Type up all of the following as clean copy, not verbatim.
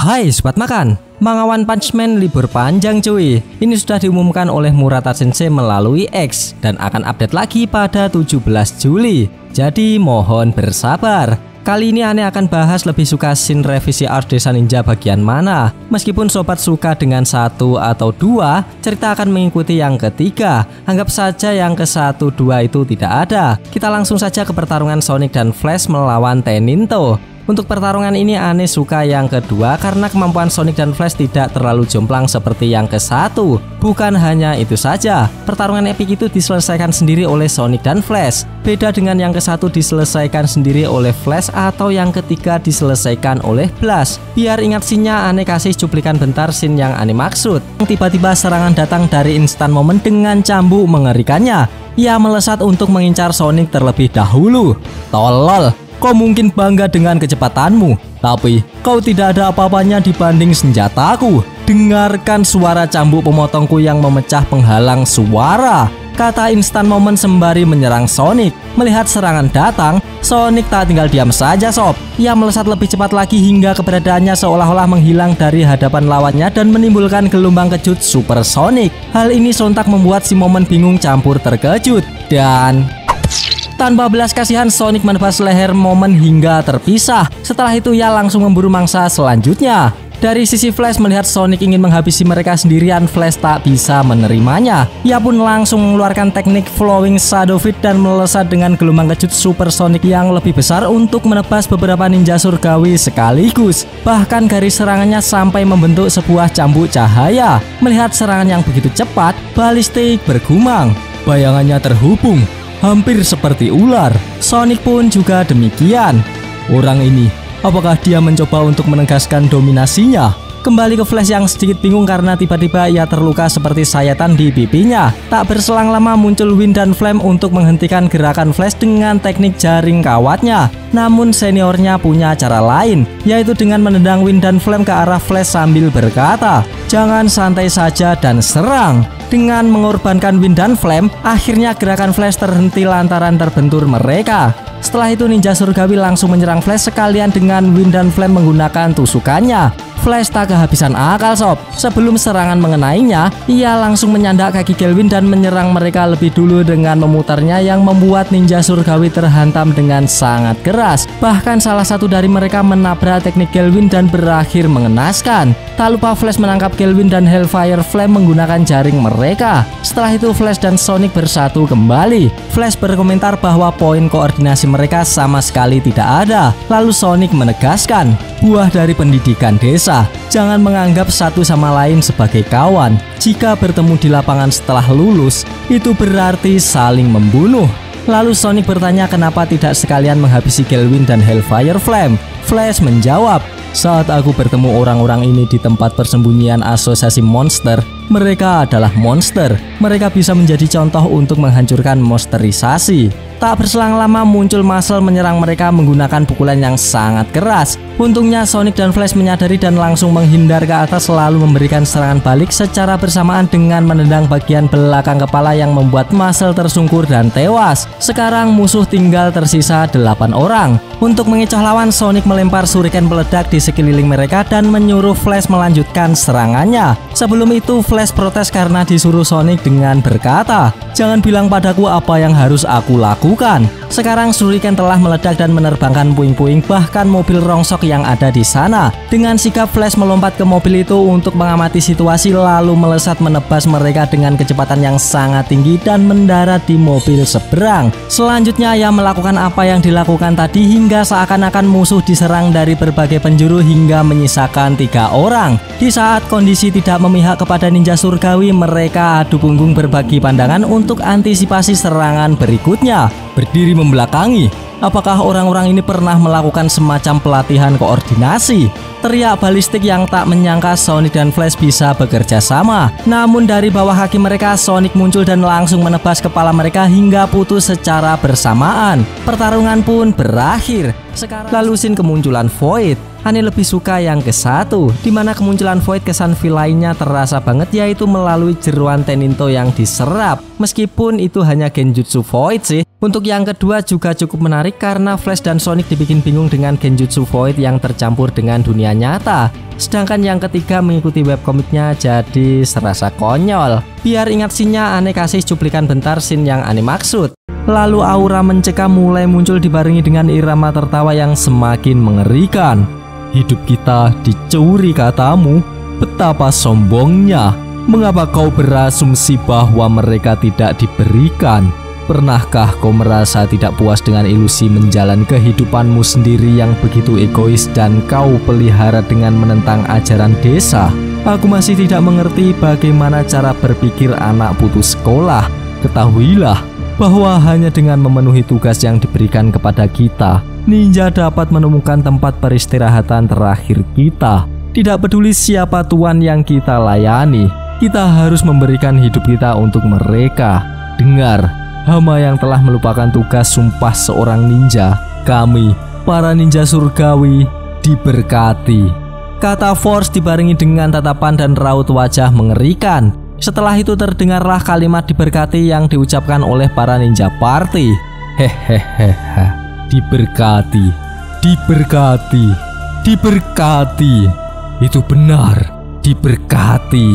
Hai Sobat Makan, Manga One Punch Man libur panjang cuy. Ini sudah diumumkan oleh Murata Sensei melalui X dan akan update lagi pada 17 Juli. Jadi mohon bersabar. Kali ini Ane akan bahas lebih suka scene revisi art Desa Ninja bagian mana. Meskipun sobat suka dengan satu atau dua, cerita akan mengikuti yang ketiga. Anggap saja yang ke 1, 2 itu tidak ada. Kita langsung saja ke pertarungan Sonic dan Flash melawan Teninto. Untuk pertarungan ini Ane suka yang kedua karena kemampuan Sonic dan Flash tidak terlalu jomplang seperti yang ke 1. Bukan hanya itu saja, pertarungan epik itu diselesaikan sendiri oleh Sonic dan Flash. Beda dengan yang ke 1 diselesaikan sendiri oleh Flash atau yang ketiga diselesaikan oleh Blast. Biar ingat scene-nya, Ane kasih cuplikan bentar scene yang Ane maksud. Tiba-tiba serangan datang dari instant moment dengan cambuk mengerikannya. Ia melesat untuk mengincar Sonic terlebih dahulu. Tolol! Kau mungkin bangga dengan kecepatanmu, tapi kau tidak ada apa-apanya dibanding senjataku. Dengarkan suara cambuk pemotongku yang memecah penghalang suara, kata instant moment sembari menyerang Sonic. Melihat serangan datang, Sonic tak tinggal diam saja sob. Ia melesat lebih cepat lagi hingga keberadaannya seolah-olah menghilang dari hadapan lawannya dan menimbulkan gelombang kejut Super Sonic. Hal ini sontak membuat si Moment bingung campur terkejut dan tanpa belas kasihan Sonic menebas leher Moment hingga terpisah. Setelah itu ia langsung memburu mangsa selanjutnya. Dari sisi Flash melihat Sonic ingin menghabisi mereka sendirian, Flash tak bisa menerimanya. Ia pun langsung mengeluarkan teknik Flowing Shadow Fit dan melesat dengan gelombang kejut Super Sonic yang lebih besar untuk menebas beberapa ninja surgawi sekaligus. Bahkan garis serangannya sampai membentuk sebuah cambuk cahaya. Melihat serangan yang begitu cepat, Ballistic bergumam. Bayangannya terhubung, hampir seperti ular. Sonic pun juga demikian. Orang ini, apakah dia mencoba untuk menegaskan dominasinya? Kembali ke Flash yang sedikit bingung karena tiba-tiba ia terluka seperti sayatan di pipinya. Tak berselang lama muncul Wind dan Flame untuk menghentikan gerakan Flash dengan teknik jaring kawatnya. Namun seniornya punya cara lain, yaitu dengan menendang Wind dan Flame ke arah Flash sambil berkata, "Jangan santai saja dan serang." Dengan mengorbankan Wind dan Flame, akhirnya gerakan Flash terhenti lantaran terbentur mereka. Setelah itu ninja surgawi langsung menyerang Flash sekalian dengan Wind dan Flame menggunakan tusukannya. Flash tak kehabisan akal sob. Sebelum serangan mengenainya, ia langsung menyandak kaki Gelwin dan menyerang mereka lebih dulu dengan memutarnya yang membuat ninja surgawi terhantam dengan sangat keras. Bahkan salah satu dari mereka menabrak teknik Gelwin dan berakhir mengenaskan. Tak lupa Flash menangkap Gelwin dan Hellfire Flame menggunakan jaring mereka. Setelah itu Flash dan Sonic bersatu kembali. Flash berkomentar bahwa poin koordinasi mereka sama sekali tidak ada. Lalu Sonic menegaskan, buah dari pendidikan desa, jangan menganggap satu sama lain sebagai kawan. Jika bertemu di lapangan setelah lulus, itu berarti saling membunuh. Lalu Sonic bertanya kenapa tidak sekalian menghabisi Gelwin dan Hellfire Flame. Flash menjawab, saat aku bertemu orang-orang ini di tempat persembunyian asosiasi monster, mereka adalah monster. Mereka bisa menjadi contoh untuk menghancurkan monsterisasi. Tak berselang lama muncul Muscle menyerang mereka menggunakan pukulan yang sangat keras. Untungnya Sonic dan Flash menyadari dan langsung menghindar ke atas lalu memberikan serangan balik secara bersamaan dengan menendang bagian belakang kepala yang membuat Muscle tersungkur dan tewas. Sekarang musuh tinggal tersisa 8 orang. Untuk mengecoh lawan, Sonic melempar shuriken peledak di sekeliling mereka dan menyuruh Flash melanjutkan serangannya. Sebelum itu Flash protes karena disuruh Sonic dengan berkata, "Jangan bilang padaku apa yang harus aku lakukan." Sekarang shuriken telah meledak dan menerbangkan puing-puing bahkan mobil rongsok yang ada di sana. Dengan sigap Flash melompat ke mobil itu untuk mengamati situasi lalu melesat menebas mereka dengan kecepatan yang sangat tinggi dan mendarat di mobil seberang. Selanjutnya ia melakukan apa yang dilakukan tadi hingga seakan-akan musuh diserang dari berbagai penjuru hingga menyisakan 3 orang. Di saat kondisi tidak memihak kepada ninja surgawi, mereka adu punggung berbagi pandangan untuk antisipasi serangan berikutnya. Berdiri membelakangi, apakah orang-orang ini pernah melakukan semacam pelatihan koordinasi? Teriak Ballistic yang tak menyangka Sonic dan Flash bisa bekerja sama. Namun dari bawah kaki mereka, Sonic muncul dan langsung menebas kepala mereka hingga putus secara bersamaan. Pertarungan pun berakhir. Lalu scene kemunculan Void. Ane lebih suka yang ke 1, dimana kemunculan Void kesan feel lainnya terasa banget, yaitu melalui jeruan Teninto yang diserap. Meskipun itu hanya genjutsu Void sih, Untuk yang kedua juga cukup menarik karena Flash dan Sonic dibikin bingung dengan genjutsu Void yang tercampur dengan dunia nyata. Sedangkan yang ketiga mengikuti webkomiknya jadi serasa konyol. Biar ingat scene-nya, aneh kasih cuplikan bentar scene yang aneh maksud. Lalu aura mencekam mulai muncul dibarengi dengan irama tertawa yang semakin mengerikan. Hidup kita dicuri katamu, betapa sombongnya. Mengapa kau berasumsi bahwa mereka tidak diberikan? Pernahkah kau merasa tidak puas dengan ilusi menjalani kehidupanmu sendiri yang begitu egois dan kau pelihara dengan menentang ajaran desa? Aku masih tidak mengerti bagaimana cara berpikir anak putus sekolah. Ketahuilah bahwa hanya dengan memenuhi tugas yang diberikan kepada kita, ninja dapat menemukan tempat peristirahatan terakhir kita. Tidak peduli siapa tuan yang kita layani, kita harus memberikan hidup kita untuk mereka. Dengar, hama yang telah melupakan tugas sumpah seorang ninja, kami, para ninja surgawi, diberkati. Kata Force dibarengi dengan tatapan dan raut wajah mengerikan. Setelah itu terdengarlah kalimat diberkati yang diucapkan oleh para ninja party. Hehehe, diberkati, diberkati, diberkati. Itu benar, diberkati.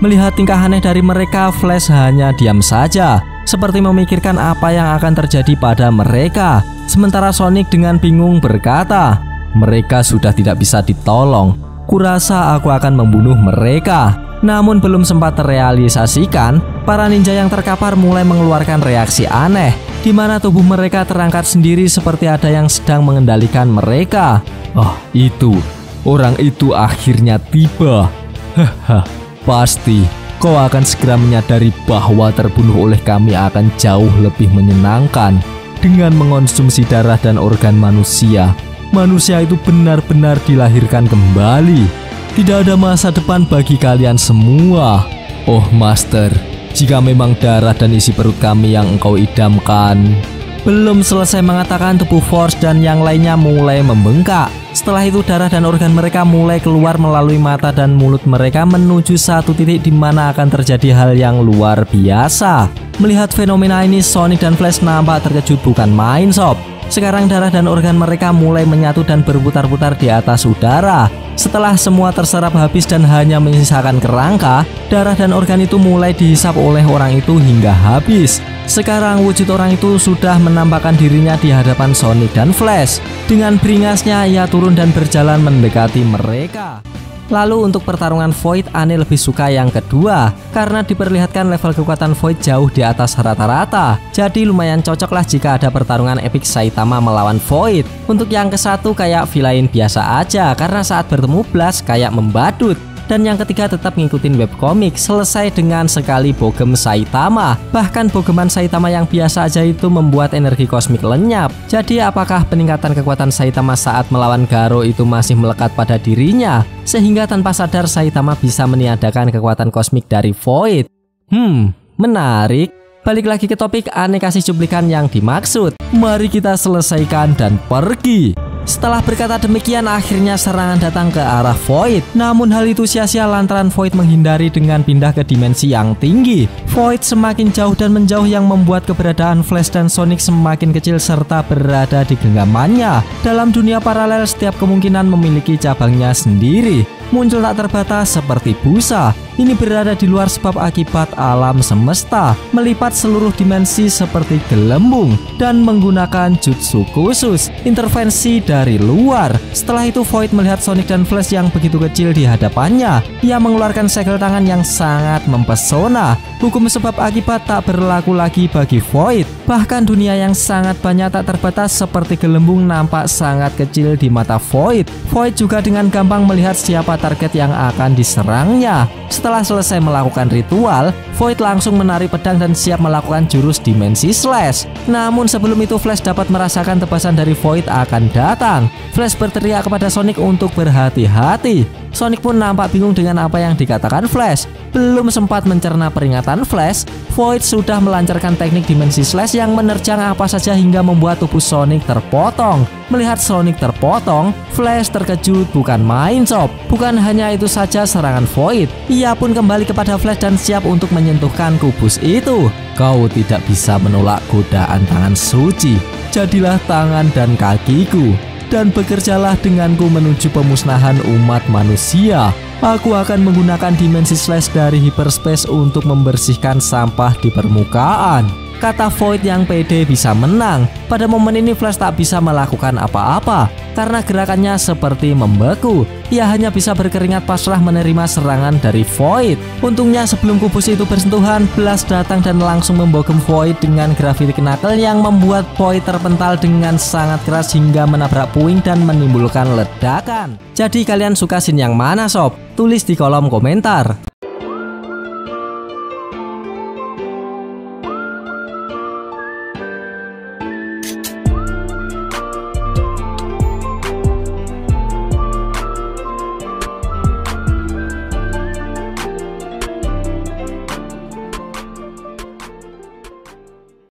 Melihat tingkah aneh dari mereka, Flash hanya diam saja, seperti memikirkan apa yang akan terjadi pada mereka. Sementara Sonic dengan bingung berkata, mereka sudah tidak bisa ditolong. Kurasa aku akan membunuh mereka. Namun belum sempat terrealisasikan, para ninja yang terkapar mulai mengeluarkan reaksi aneh, di mana tubuh mereka terangkat sendiri seperti ada yang sedang mengendalikan mereka. Oh, itu, orang itu akhirnya tiba. Haha, pasti kau akan segera menyadari bahwa terbunuh oleh kami akan jauh lebih menyenangkan. Dengan mengonsumsi darah dan organ manusia, manusia itu benar-benar dilahirkan kembali. Tidak ada masa depan bagi kalian semua. Oh Master, jika memang darah dan isi perut kami yang engkau idamkan. Belum selesai mengatakan, tubuh Force dan yang lainnya mulai membengkak. Setelah itu darah dan organ mereka mulai keluar melalui mata dan mulut mereka menuju satu titik di mana akan terjadi hal yang luar biasa. Melihat fenomena ini, Sonic dan Flash nampak terkejut bukan main sob. Sekarang darah dan organ mereka mulai menyatu dan berputar-putar di atas udara. Setelah semua terserap habis dan hanya menyisakan kerangka, darah dan organ itu mulai dihisap oleh orang itu hingga habis. Sekarang wujud orang itu sudah menampakkan dirinya di hadapan Sonic dan Flash. Dengan beringasnya ia turun dan berjalan mendekati mereka. Lalu untuk pertarungan Void, Aneh lebih suka yang kedua karena diperlihatkan level kekuatan Void jauh di atas rata-rata. Jadi lumayan cocok lah jika ada pertarungan epic Saitama melawan Void. Untuk yang ke satu kayak villain biasa aja karena saat bertemu Blast kayak membadut. Dan yang ketiga tetap ngikutin webkomik, selesai dengan sekali bogem Saitama. Bahkan bogeman Saitama yang biasa aja itu membuat energi kosmik lenyap. Jadi apakah peningkatan kekuatan Saitama saat melawan Garo itu masih melekat pada dirinya, sehingga tanpa sadar Saitama bisa meniadakan kekuatan kosmik dari Void? Menarik. Balik lagi ke topik, Aneh kasih cuplikan yang dimaksud. Mari kita selesaikan dan pergi. Setelah berkata demikian, akhirnya serangan datang ke arah Void. Namun hal itu sia-sia lantaran Void menghindari dengan pindah ke dimensi yang tinggi. Void semakin jauh dan menjauh yang membuat keberadaan Flash dan Sonic semakin kecil serta berada di genggamannya. Dalam dunia paralel, setiap kemungkinan memiliki cabangnya sendiri. Muncul tak terbatas seperti busa. Ini berada di luar sebab akibat alam semesta, melipat seluruh dimensi seperti gelembung dan menggunakan jutsu khusus, intervensi dari luar. Setelah itu Void melihat Sonic dan Flash yang begitu kecil di hadapannya. Ia mengeluarkan segel tangan yang sangat mempesona. Hukum sebab akibat tak berlaku lagi bagi Void. Bahkan dunia yang sangat banyak tak terbatas seperti gelembung nampak sangat kecil di mata Void. Void juga dengan gampang melihat siapa target yang akan diserangnya. Setelah selesai melakukan ritual, Void langsung menarik pedang dan siap melakukan jurus dimensi slash. Namun sebelum itu Flash dapat merasakan tebasan dari Void akan datang. Flash berteriak kepada Sonic untuk berhati-hati. Sonic pun nampak bingung dengan apa yang dikatakan Flash. Belum sempat mencerna peringatan Flash, Void sudah melancarkan teknik dimensi slash yang menerjang apa saja hingga membuat tubuh Sonic terpotong. Melihat Sonic terpotong, Flash terkejut bukan main sob. Bukan hanya itu saja serangan Void, ia pun kembali kepada Flash dan siap untuk menyentuhkan kubus itu. Kau tidak bisa menolak godaan tangan suci. Jadilah tangan dan kakiku, dan bekerjalah denganku menuju pemusnahan umat manusia. Aku akan menggunakan dimensi slash dari hyperspace untuk membersihkan sampah di permukaan, kata Void yang pede bisa menang. Pada momen ini Flash tak bisa melakukan apa-apa karena gerakannya seperti membeku. Ia hanya bisa berkeringat pasrah menerima serangan dari Void. Untungnya sebelum kubus itu bersentuhan, Blast datang dan langsung membogem Void dengan Gravity Knuckle yang membuat Void terpental dengan sangat keras hingga menabrak puing dan menimbulkan ledakan. Jadi kalian suka scene yang mana sob? Tulis di kolom komentar.